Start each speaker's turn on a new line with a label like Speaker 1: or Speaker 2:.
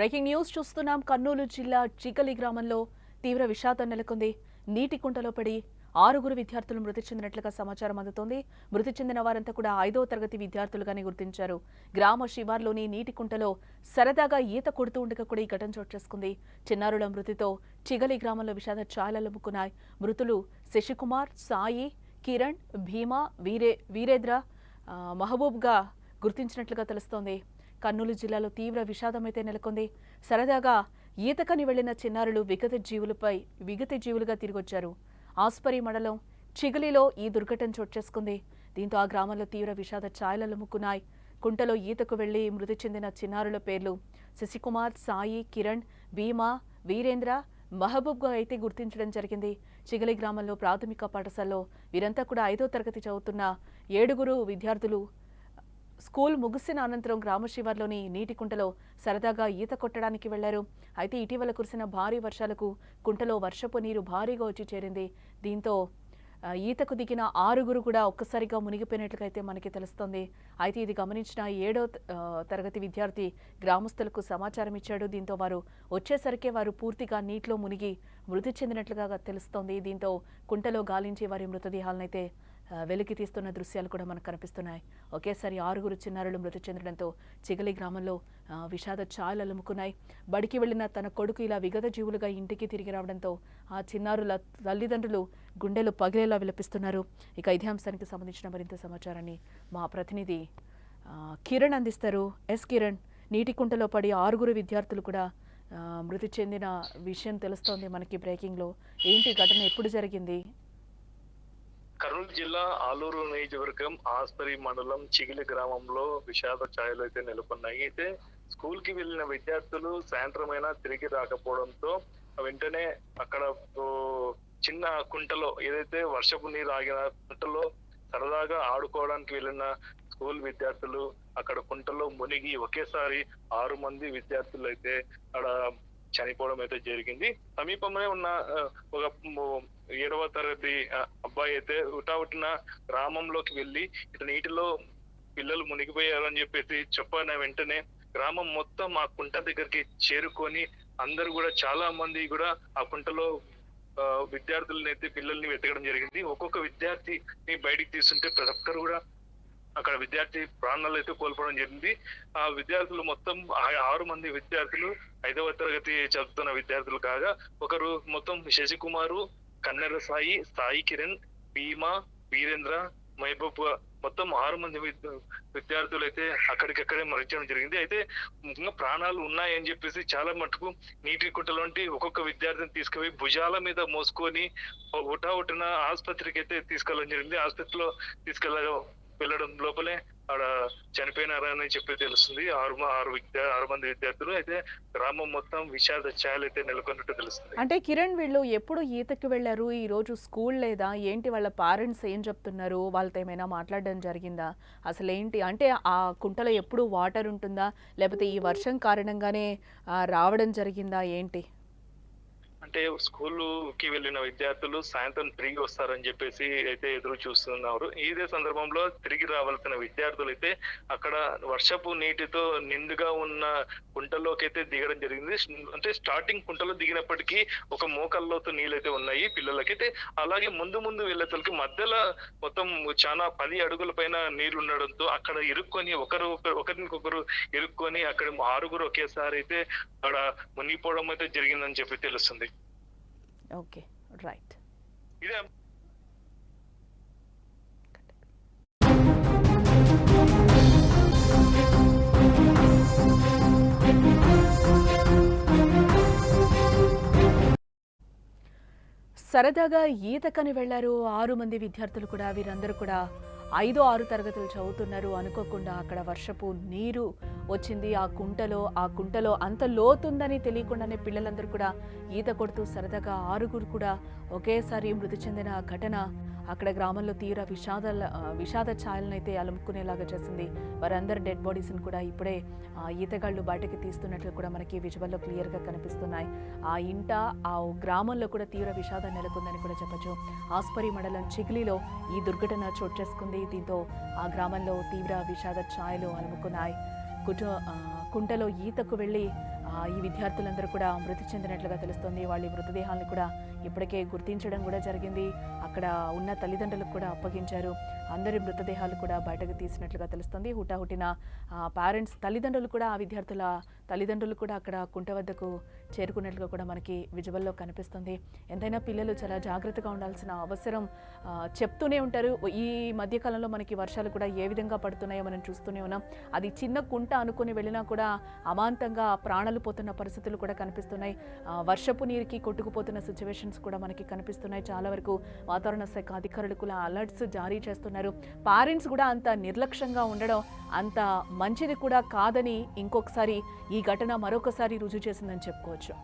Speaker 1: Breaking news చూస్తున్నాం. కర్నూలు జిల్లా చిగలి గ్రామంలో తీవ్ర విషాదం నెలకొంది. నీటి కుంటలో పడి 6 విద్యార్థులు మృతి చెందినట్లుగా సమాచారం అందుతోంది. మృతి చెందిన వారంతా కూడా 5వ తరగతి విద్యార్థులుగానే గుర్తించారు. గ్రామ శివార్లోని నీటి కుంటలో సరదాగా ఈత కొడుతూ ఉండగా కూడా ఈ ఘటన చోటు చేసుకుంది. చిన్నారుల మృతితో చిగలి గ్రామంలో విషాద ఛాయలలుముకున్నాయి. మృతులు శశికుమార్, సాయి, కిరణ్, భీమా, వీరేంద్ర, మహబూబ్గా గుర్తించినట్లుగా తెలుస్తోంది. కర్నూలు జిల్లాలో తీవ్ర విషాదమైతే నెలకొంది. సరదాగా ఈతకని వెళ్లిన చిన్నారులు విగత జీవులుగా తిరిగొచ్చారు. ఆస్పరి మండలం చిగలిలో ఈ దుర్ఘటన చోటు చేసుకుంది. దీంతో ఆ గ్రామంలో తీవ్ర విషాద ఛాయలలుముకున్నాయి. కుంటలో ఈతకు వెళ్లి మృతి చెందిన చిన్నారుల పేర్లు శశికుమార్, సాయి, కిరణ్, భీమా, వీరేంద్ర, మహబూబ్గా అయితే గుర్తించడం జరిగింది. చిగలి గ్రామంలో ప్రాథమిక పాఠశాలలో వీరంతా కూడా 5వ తరగతి చదువుతున్న 7 విద్యార్థులు స్కూల్ ముగిసిన అనంతరం గ్రామ శివార్లోని నీటి కుంటలో సరదాగా ఈత కొట్టడానికి వెళ్లారు. అయితే ఇటీవల కురిసిన భారీ వర్షాలకు కుంటలో వర్షపు నీరు భారీగా వచ్చి చేరింది. దీంతో ఈతకు దిగిన 6 కూడా ఒక్కసారిగా మునిగిపోయినట్లుగా అయితే మనకి తెలుస్తోంది. అయితే ఇది గమనించిన 7వ తరగతి విద్యార్థి గ్రామస్తులకు సమాచారం ఇచ్చాడు. దీంతో వారు వచ్చేసరికే వారు పూర్తిగా నీటిలో మునిగి మృతి చెందినట్లుగా తెలుస్తోంది. దీంతో కుంటలో గాలించి వారి మృతదేహాలను అయితే వెలికి తీస్తున్న దృశ్యాలు కూడా మనకు కనిపిస్తున్నాయి. ఒకేసారి 6 చిన్నారులు మృతి చెందడంతో చిగలి గ్రామంలో విషాద ఛాయలలుముకున్నాయి. బడికి వెళ్లిన తన కొడుకు ఇలా విగత జీవులుగా ఇంటికి తిరిగి రావడంతో ఆ చిన్నారుల తల్లిదండ్రులు గుండెలు పగిలేలా విలపిస్తున్నారు. ఇక ఇదే అంశానికి సంబంధించిన మరింత సమాచారాన్ని మా ప్రతినిధి కిరణ్ అందిస్తారు. కిరణ్, నీటి కుంటలో పడి 6 విద్యార్థులు కూడా మృతి చెందిన విషయం తెలుస్తోంది మనకి బ్రేకింగ్లో. ఏంటి ఘటన, ఎప్పుడు జరిగింది?
Speaker 2: కర్నూలు జిల్లా ఆలూరు నియోజకవర్గం ఆస్పరి మండలం చిగిలి గ్రామంలో విషాద ఛాయలు అయితే నెలకొన్నాయి. అయితే స్కూల్ కి వెళ్లిన విద్యార్థులు సాయంత్రం అయినా తిరిగి రాకపోవడంతో వెంటనే అక్కడ చిన్న కుంటలో, ఏదైతే వర్షపు నీరు ఆగిన కుంటలో సరదాగా ఆడుకోవడానికి వెళ్ళిన స్కూల్ విద్యార్థులు అక్కడ కుంటలో మునిగి ఒకేసారి 6 విద్యార్థులు అయితే అక్కడ చనిపోవడం అయితే జరిగింది. సమీపంలో ఉన్న ఒక 7వ తరగతి అబ్బాయి అయితే ఉటావుటిన గ్రామంలోకి వెళ్ళి ఇటు నీటిలో పిల్లలు మునిగిపోయారని చెప్పేసి చెప్పిన వెంటనే గ్రామం మొత్తం ఆ కుంట దగ్గరికి చేరుకొని అందరూ కూడా చాలా మంది కూడా ఆ కుంటలో విద్యార్థులని అయితే పిల్లల్ని వెతకడం జరిగింది. ఒక్కొక్క విద్యార్థిని బయటికి తీస్తుంటే ప్రతి ఒక్కరు కూడా అక్కడ విద్యార్థి ప్రాణాలు అయితే కోల్పోవడం జరిగింది. ఆ విద్యార్థులు మొత్తం 6 విద్యార్థులు 5వ తరగతి చదువుతున్న విద్యార్థులు కాగా, ఒకరు మొత్తం శశికుమారు, కన్నెర సాయి, సాయి కిరణ్, భీమా, వీరేంద్ర, మహబూబ్ మొత్తం 6 విద్యార్థులు అయితే అక్కడికక్కడే మరణించడం జరిగింది. అయితే ఇంకా ప్రాణాలు ఉన్నాయని చెప్పేసి చాలా మటుకు నీటి కుంటలోంటి ఒక్కొక్క విద్యార్థిని తీసుకుపోయి భుజాల మీద మోసుకొని ఉటావుటిన ఆసుపత్రికి అయితే తీసుకెళ్ళడం జరిగింది. ఆసుపత్రిలో వెళ్ళడం లోపలే ఆడ చనిపోయినారని చెప్పి తెలుస్తుంది. 6 విద్యార్థులు అయితే గ్రామం మొత్తం విషాద ఛాయలు అయితే నెలకొన్నట్టు తెలుస్తుంది.
Speaker 1: అంటే కిరణ్, వీళ్ళు ఎప్పుడు ఈతకి వెళ్లారు? ఈ రోజు స్కూల్ లేదా ఏంటి? వాళ్ళ పేరెంట్స్ ఏం చెప్తున్నారు? వాళ్ళతో ఏమైనా మాట్లాడడం జరిగిందా? అసలు ఏంటి అంటే ఆ కుంటలో ఎప్పుడు వాటర్ ఉంటుందా, లేకపోతే ఈ వర్షం కారణంగానే రావడం జరిగిందా ఏంటి?
Speaker 2: అంటే స్కూలుకి వెళ్ళిన విద్యార్థులు సాయంత్రం తిరిగి వస్తారని చెప్పేసి అయితే ఎదురు చూస్తున్నారు. ఇదే సందర్భంలో తిరిగి రావాల్సిన విద్యార్థులు అయితే అక్కడ వర్షపు నీటితో నిండుగా ఉన్న కుంటలోకి అయితే దిగడం జరిగింది. అంటే స్టార్టింగ్ కుంటలో దిగినప్పటికీ ఒక మోకాల్లోతు నీళ్ళైతే ఉన్నాయి పిల్లలకైతే. అలాగే ముందు వెళ్ళేసరికి మధ్యలో మొత్తం చాలా 10 అడుగుల పైన నీళ్లు ఉండడంతో అక్కడ ఇరుక్కొని ఒకరికొకరు ఇరుక్కొని అక్కడ 6 ఒకేసారి అయితే అక్కడ మునిగిపోవడం అయితే జరిగిందని చెప్పి తెలుస్తుంది.
Speaker 1: Okay, right.
Speaker 2: ఇదే
Speaker 1: సరదాగా ఈతకని వెళ్లారు 6 విద్యార్థులు కూడా. వీరందరూ కూడా 5, 6 తరగతులు చదువుతున్నారు. అనుకోకుండా అక్కడ వర్షపు నీరు వచ్చింది ఆ కుంటలో అంత లోతుందని తెలియకుండానే పిల్లలందరూ కూడా ఈత కొడుతూ సరదాగా 6 కూడా ఒకేసారి మృతి చెందిన ఘటన అక్కడ గ్రామంలో తీవ్ర విషాద ఛాయలను అయితే అలుముకునేలాగా చేసింది. వారందరి డెడ్ బాడీస్ని కూడా ఇప్పుడే ఈతగాళ్లు బయటకి తీస్తున్నట్లు కూడా మనకి విజువల్లో క్లియర్గా కనిపిస్తున్నాయి. ఆ ఇంట ఆ గ్రామంలో కూడా తీవ్ర విషాదం నెలకొందని కూడా చెప్పచ్చు. ఆస్పరి మండలం చిగిలిలో ఈ దుర్ఘటన చోటు చేసుకుంది. దీంతో ఆ గ్రామంలో తీవ్ర విషాద ఛాయలు అలుముకున్నాయి. కుంటలో ఈతకు వెళ్లి ఈ విద్యార్థులందరూ కూడా మృతి చెందినట్లుగా తెలుస్తోంది. వాళ్ళ మృతదేహాలను కూడా ఇప్పటికే గుర్తించడం కూడా జరిగింది. అక్కడ ఉన్న తల్లిదండ్రులకు కూడా అప్పగించారు. అందరి మృతదేహాలు కూడా బయటకు తీసినట్లుగా తెలుస్తుంది. హుటాహుటిన పేరెంట్స్ తల్లిదండ్రులు కూడా ఆ విద్యార్థుల తల్లిదండ్రులు కూడా అక్కడ కుంట వద్దకు చేరుకున్నట్లుగా కూడా మనకి విజువల్లో కనిపిస్తుంది. ఎంతైనా పిల్లలు చాలా జాగ్రత్తగా ఉండాల్సిన అవసరం చెప్తూనే ఉంటారు. ఈ మధ్యకాలంలో మనకి వర్షాలు కూడా ఏ విధంగా పడుతున్నాయో మనం చూస్తూనే ఉన్నాం. అది చిన్న కుంట అనుకుని వెళ్ళినా కూడా అమాంతంగా ప్రాణాలు పోతున్న పరిస్థితులు కూడా కనిపిస్తున్నాయి. వర్షపు నీరుకి కొట్టుకుపోతున్న సిచ్యువేషన్స్ కూడా మనకి కనిపిస్తున్నాయి. చాలా వరకు వాతావరణ శాఖ అధికారులు కూడా అలర్ట్స్ జారీ చేస్తున్నారు. పేరెంట్స్ కూడా అంత నిర్లక్ష్యంగా ఉండడం అంత మంచిది కూడా కాదని ఇంకొకసారి ఈ ఘటన మరొకసారి రుజువు చేసిందని చెప్పుకోవచ్చు.